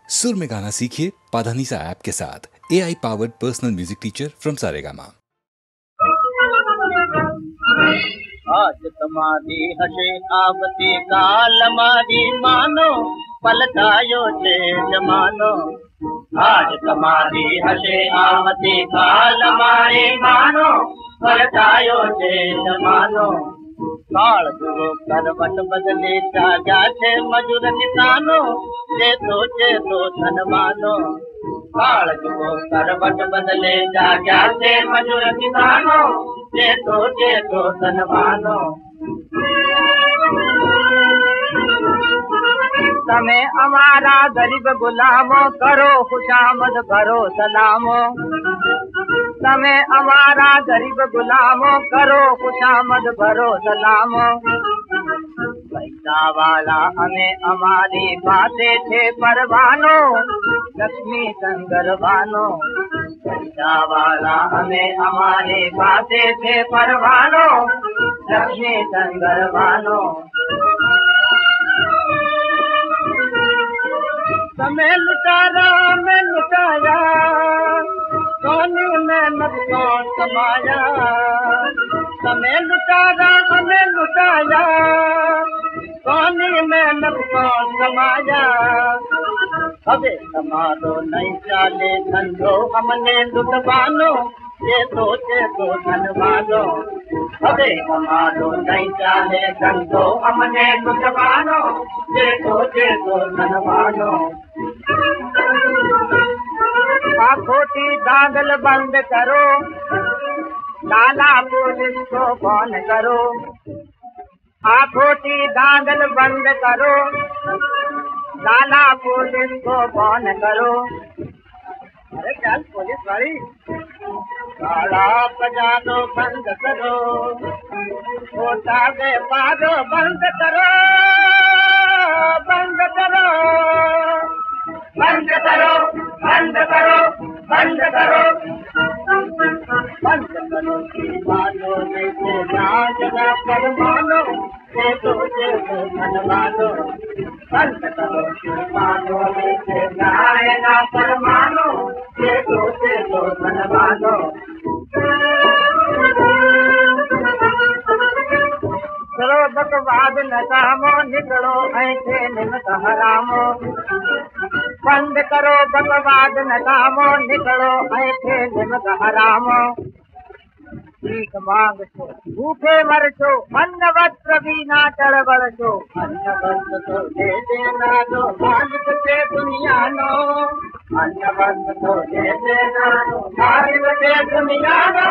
सुर में गाना सीखिए पाधानीसा ऐप के साथ। AI powered personal music teacher from Saregama. आज तुम्हारी हसे आवती काल मारी मानो, पलटायो छे जमानो। आज तुम्हारी हसे आवती काल मारी मानो, पलटायो छे जमानो। काल जुओ करवट बदले जाग्या छे मजूर किसानो, चेतो धनवानो। काल जुओ करवट बदले जाग्या छे मजूर किसानो, चेतो धनवानो। तमे अमारा गरीब गुलामो, करो खुशामद भरो सलामो। तमे अमारा गरीब गुलामो, करो खुशामद भरो सलामो। पैसा वाला हमें हमारी बातें थे परवानो, लक्ष्मी संगरवानो। पैसा वाला हमें हमारी बातें थे परवानो, लक्ष्मी संगरवानो। तमें लुटारा में लुटाया, सोने में नुकसान कमाया। तमें लुटारा हमें लुटाया, सोने में नुकसान कमाया। अबे हमारो नहीं चाले धंधो, हमने लुटवानो, चेतो धनवानो। अबे हमारो नहीं चाले धंधो, हमने लुटवानो, चेतो धनवानो। खोटी दागल बंद करो, लाला पुलिस को फोन करो। खोटी दागल बंद करो, लाला पुलिस को फोन करो। अरे चल पुलिस वाली, गाड़ा बजानो बंद करो, छोटा व्यापारो बंद करो, बंद करो, बंद करो, बंद करो, बंद करो। बंद करो की मानो, जैसे राजना परमानो, चेतो धनवानो। बंद करो की मानो, जैसे राजना परमानो, चेतो धनवानो। करो बकवाद न कामो, निकलो ऐसे निमक हरामो। बंद करो बकवाद न कामो, निकलो ऐसे निमक हरामो। भीख मांग छो, भूखे मर छो, अन्न वस्त्र बिना तड़बड़ छो। अन्न वस्त्र तो दे देना दो, मालिक से दुनिया नो। अन्न वस्त्र तो दे देना दो, मालिक से दुनिया नो।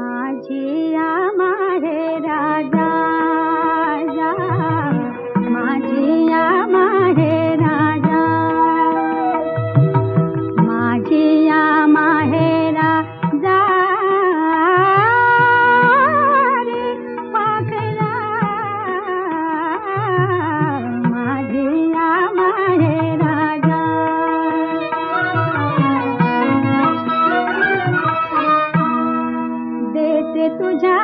माझिया माहे राजा, माझिया माहे राजा, माझिया माहे राजा रे पाखरा, माझिया माहे राजा। देते तुझ्या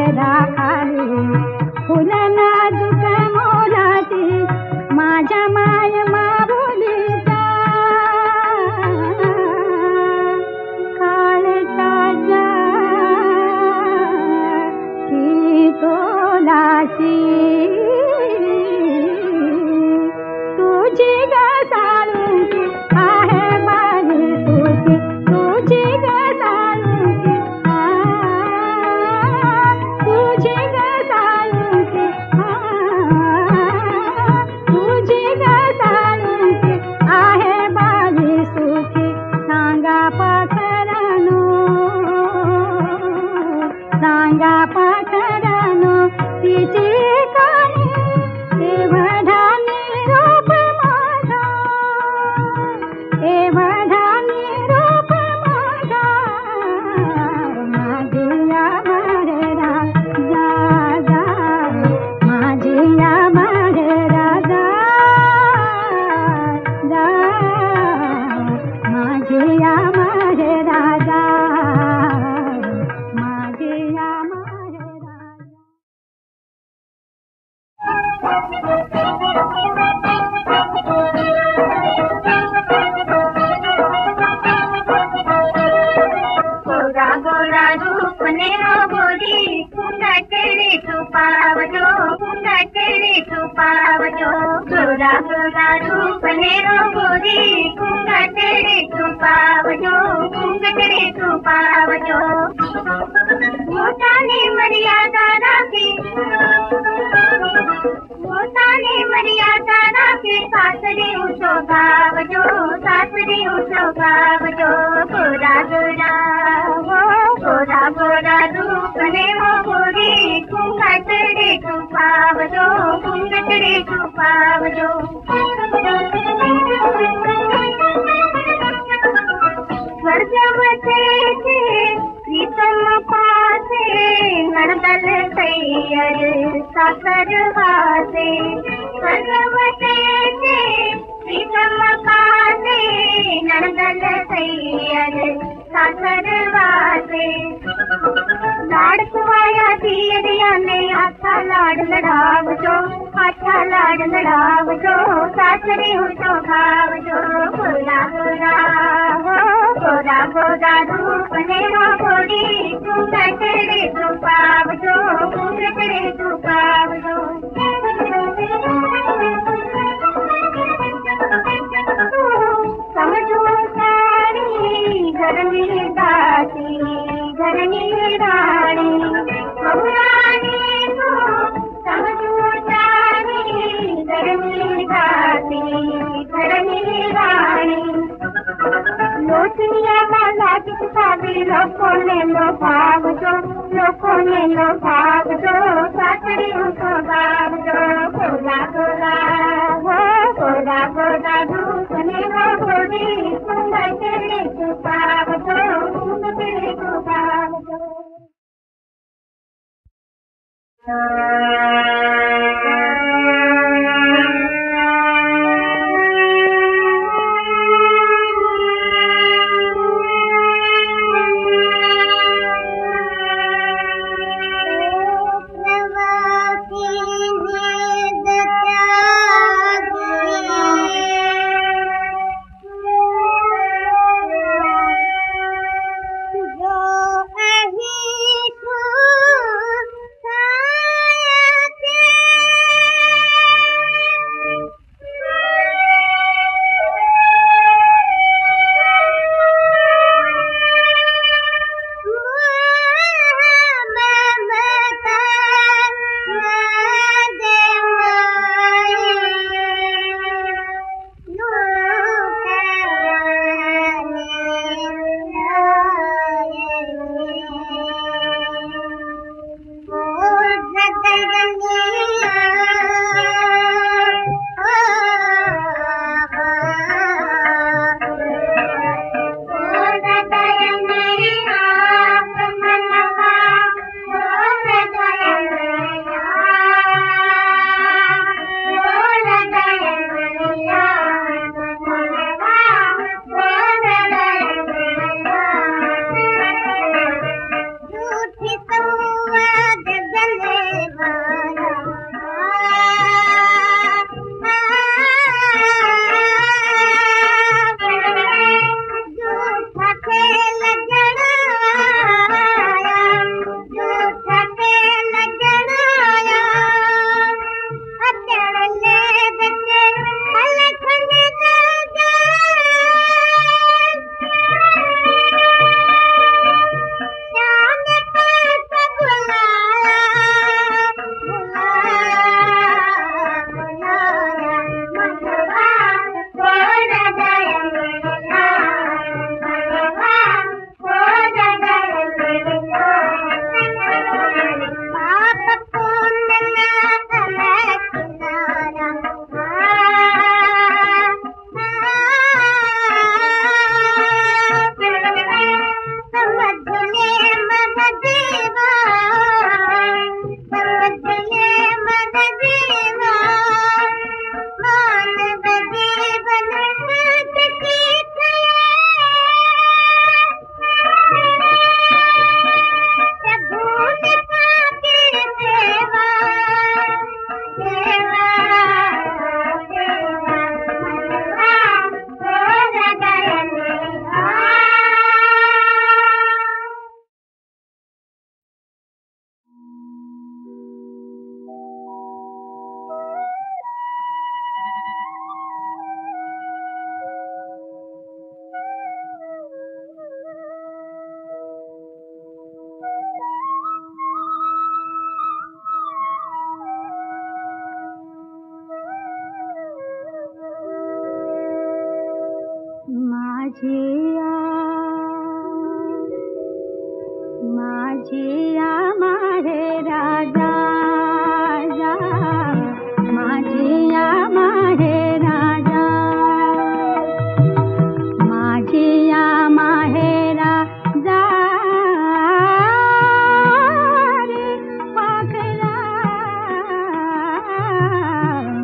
माहेरा खाली फुल नाजूक मोलाची माझ्या माय माऊलीचा काळजाच्या की तोलाची तुझी ग साळुंकी आहे माझी सुखी तुझी ग साळुंकी तुझी ग साळुंकी तुझी ग साळुंकी आहे माझी सुखी सांगा पाखरानो सांगा पाखरानो तिची काणी एवढा निरोप माझा एवढा निरोप माझा माझिया माहेरा जा जा माझिया माहेरा जा जा माझिया माहेरा जा माझिया माहेरा गोरा गोरा रूप नेरो गोरी कुंडा तेरे छुपावजो कुंडा तेरे छुपावजो गोरा गोरा रूप नेरो गोरी कुंडा तेरे छुपावजो कुंडा तेरे छुपावजो मोठाने मर्यादा राखी मोठाने मर्यादा राखी सासरी उठो गावजो सासरी उठो गावजो गोरा गोरा गोरा गोरा रूप नेरो गोरी कुंगटड़े छुपावजो कुंगटड़े छुपावजो स्वर्गवते प्रीतम पासे नड़दल तैयर साकर वासे स्वर्गवते प्रीतम पासे नड़दल तैयर साकर वासे लाड कुवाया दिया ने आछा लाड लड़ावजो आछा लाड लड़ावजो सासरी उठो खावजो गोरा गोरा गोरा गोरा रूप नेरो गोरी कुंगटड़े छुपावजो कुंगटड़े छुपावजो समझो सारी घरनी दासी घरनी रानी बहुरानी को समझो सारी घरनी दासी घरनी रानी लोचनिया माला किसका भी लोगों ने लो भावजो सासरी उठो भावजो गोरा गोरा गोरा गोरा रूप नेरो गोरी कुंगटड़े छुपावजो कुंगटड़े छुपावजो माझिया माहे राजा माझिया माहे राजा माझिया माहे राजा रे पाखरा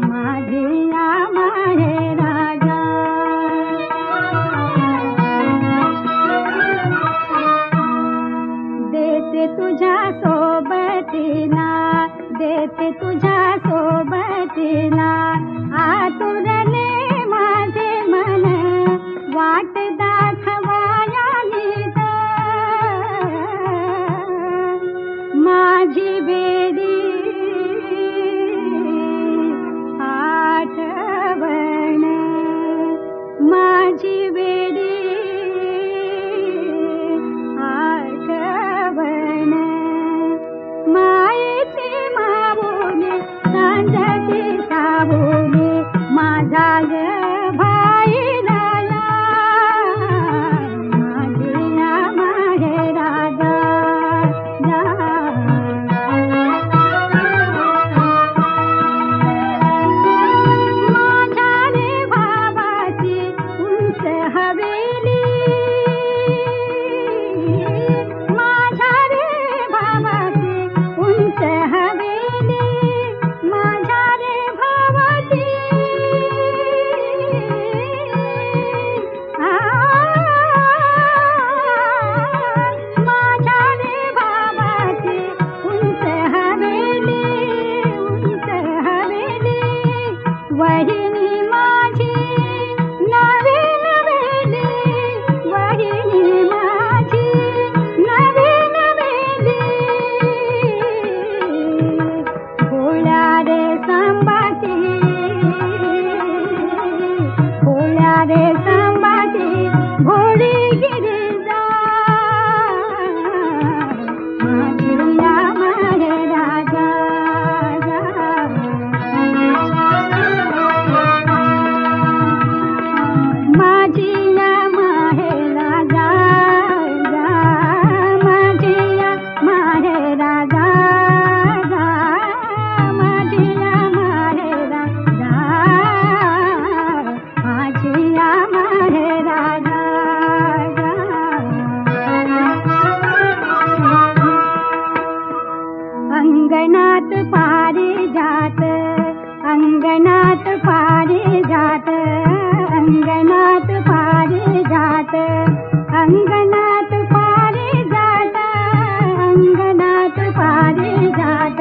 माझिया माहे राजा देते तुझ्या सोबतीला देते तुझ्या सोबतीला आतुरले माझे मन वाट दाखवाया नीत माझी बेडी आठवण माझी बेडी मायेची माऊली सांजाची सावली माझा ग भाई लाला माझिया माहे राजा माझ्या रे भावाची उंच हवेली माझ्या रे भावाची उंच हवेली माझ्या रे भावाची माझ्या रे भावाची उंच हवेली वहिनी माझी नवी नवेली वहिनी माझी नवी नवेली भोळ्या रे संबाची भोळ्या रे संबाची भोळी गिरिजा माझिया माहे राजा माझिया माहे राजा माझिया माहे राजा माझिया माहे राजा माझिया माहे राजा अंगणात पारिजात अंगणात पारिजात अंगणात पारिजात अंगणात पारिजात अंगणात पारिजात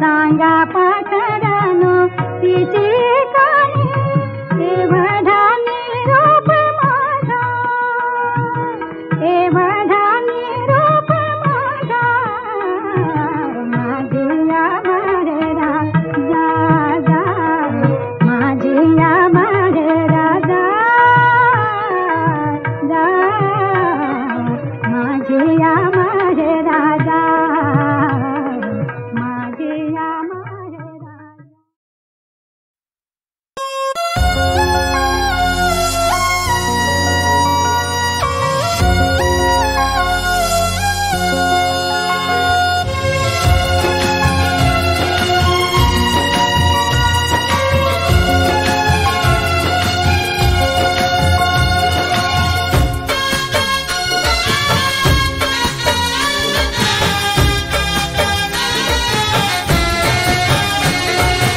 सांगा पाखरानो तिची काणी एवढा निरोप माझा एवढा निरोप माझा माझिया माहेरा जा जा माझिया माहेरा जा जा माझिया माहेरा जा माझिया माहेरा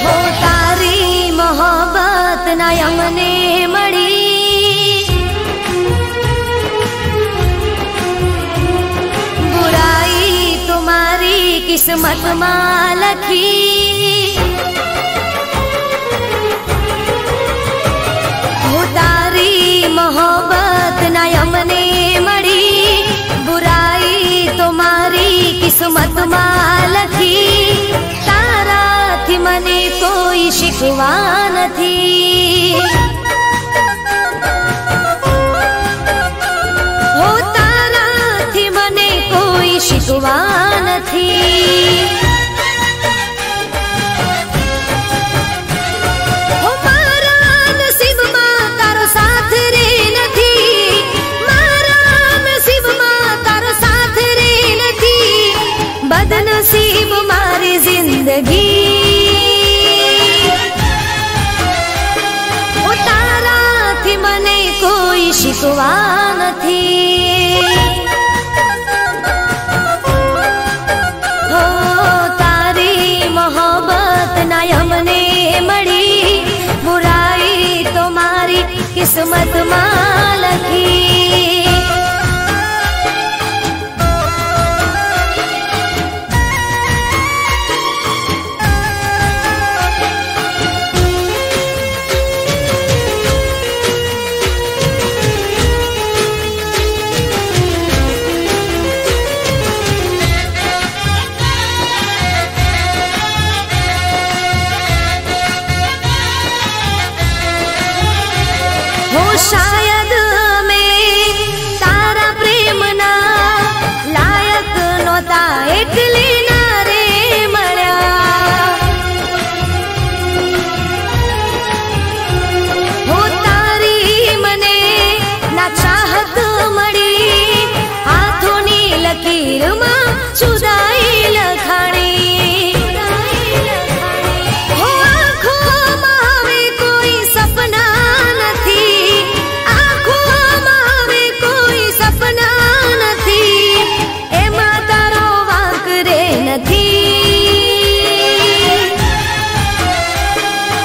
हो तारी मोहब्बत ना यमने मड़ी बुराई तुम्हारी किस्मत में लखी हो तारी मोहब्बत ना यमने मड़ी बुराई तुम्हारी किस्मत में लखी ताराथी मने कोई शिकवा નથી हो ताराथी मने कोई शिकवा નથી हो मारा नसीबમાં તારો સાથ રે નથી મારા નસીબમાં તારો સાથ રે નથી बदनसीब मारी जिंदगी ओ ताराथी मने कोई शिकवा નથી हो तारी मोहब्बत ना यमने मड़ी बुराई तो मारी किस्मत में लखी हो शायद मैं तारा प्रेम ना लायक नोता एकली ना रे मळ्या हो तारी मने ना चाहत मळी हाथोनी लकीर में जुदाई लखाणी हो आँखों में हवे कोई सपना નથી आँखों में हवे कोई सपना નથી एमा तारो वांक रे નથી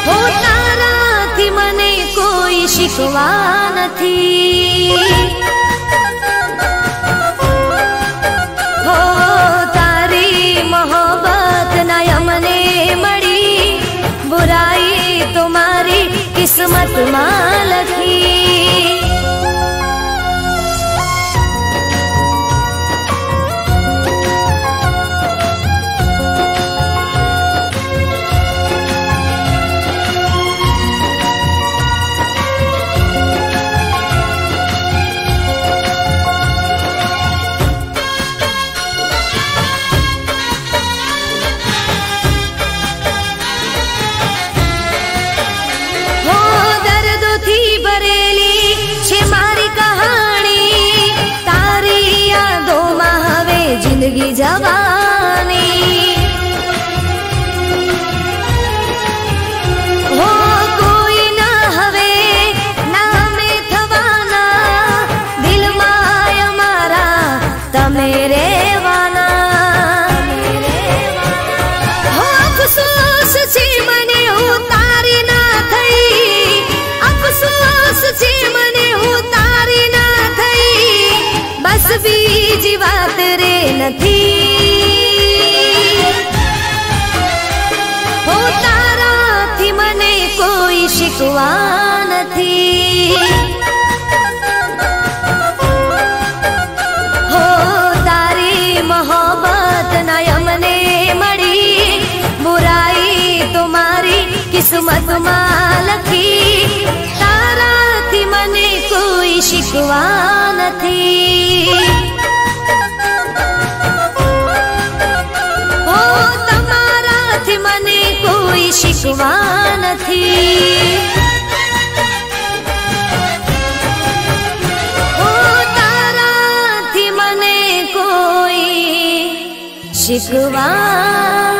हो ताराथी मने कोई शिकवा નથી हो तारी मोहब्बत ना यमने मड़ी बुराई तुम्हारी किस्मत में लखी हो दर्दों थी भरेली छे मारी कहानी तारी यादों में हवे जिंदगी जवानी हो कोई ना हवे ना में थवाना दिल में हमारा तमे रेवाना हो अफसोस छे मने हूँ तारी ना थई अफसोस छे मने हूँ तारी ना थई बस बीजी बात रे નથી શિકવા નથી. હો તારી મોહબ્બત ના અમને મળી, બુરાઈ તુમારી કિસ્મતમાં લખી. તારાથી મને કોઈ શિકવા નથી. મને કોઈ શિકવા નથી. ઓ તારાથી મને કોઈ શિકવા